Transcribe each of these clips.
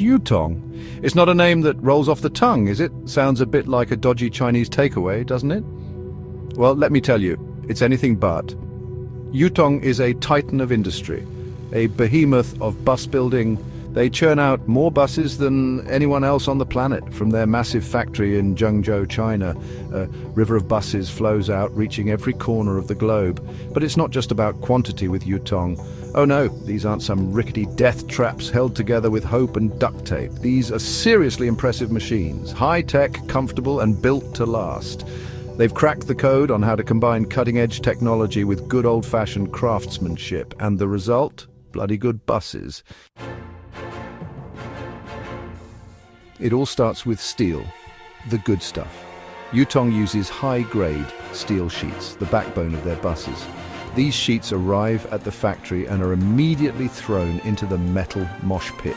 Yutong. It's not a name that rolls off the tongue, is it? Sounds a bit like a dodgy Chinese takeaway, doesn't it? Well, let me tell you, it's anything but. Yutong is a titan of industry, a behemoth of bus building. They churn out more buses than anyone else on the planet. From their massive factory in Zhengzhou, China, a river of buses flows out, reaching every corner of the globe. But it's not just about quantity with Yutong. Oh no, these aren't some rickety death traps held together with hope and duct tape. These are seriously impressive machines, high-tech, comfortable, and built to last. They've cracked the code on how to combine cutting-edge technology with good old-fashioned craftsmanship, and the result? Bloody good buses. It all starts with steel, the good stuff. Yutong uses high-grade steel sheets, the backbone of their buses. These sheets arrive at the factory and are immediately thrown into the metal mosh pit.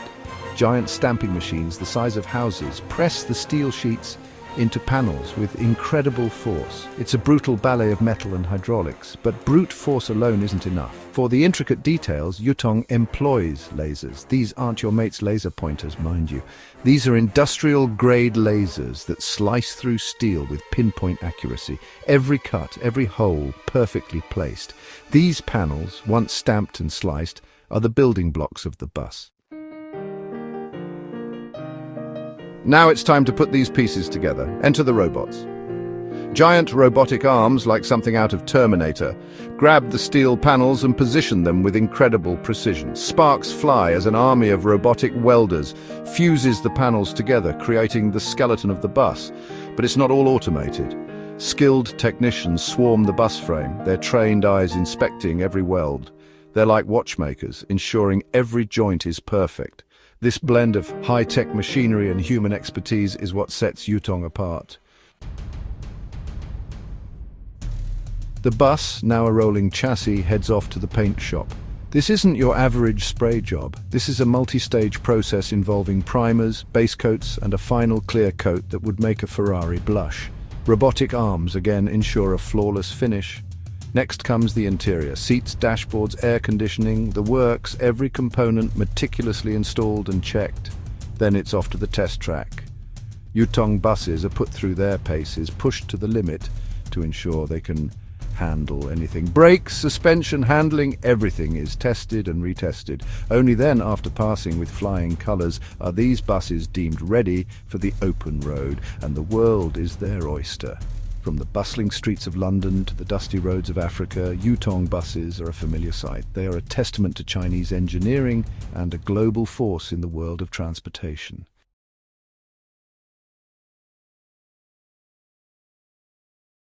Giant stamping machines the size of houses press the steel sheets into panels with incredible force. It's a brutal ballet of metal and hydraulics, but brute force alone isn't enough. For the intricate details, Yutong employs lasers. These aren't your mate's laser pointers, mind you. These are industrial-grade lasers that slice through steel with pinpoint accuracy. Every cut, every hole, perfectly placed. These panels, once stamped and sliced, are the building blocks of the bus. Now it's time to put these pieces together. Enter the robots. Giant robotic arms, like something out of Terminator, grab the steel panels and position them with incredible precision. Sparks fly as an army of robotic welders fuses the panels together, creating the skeleton of the bus. But it's not all automated. Skilled technicians swarm the bus frame, their trained eyes inspecting every weld. They're like watchmakers, ensuring every joint is perfect. This blend of high-tech machinery and human expertise is what sets Yutong apart. The bus, now a rolling chassis, heads off to the paint shop. This isn't your average spray job. This is a multi-stage process involving primers, base coats, and a final clear coat that would make a Ferrari blush. Robotic arms again ensure a flawless finish. Next comes the interior. Seats, dashboards, air conditioning, the works, every component meticulously installed and checked. Then it's off to the test track. Yutong buses are put through their paces, pushed to the limit to ensure they can handle anything. Brakes, suspension, handling, everything is tested and retested. Only then, after passing with flying colours, are these buses deemed ready for the open road, and the world is their oyster. From the bustling streets of London to the dusty roads of Africa, Yutong buses are a familiar sight. They are a testament to Chinese engineering and a global force in the world of transportation.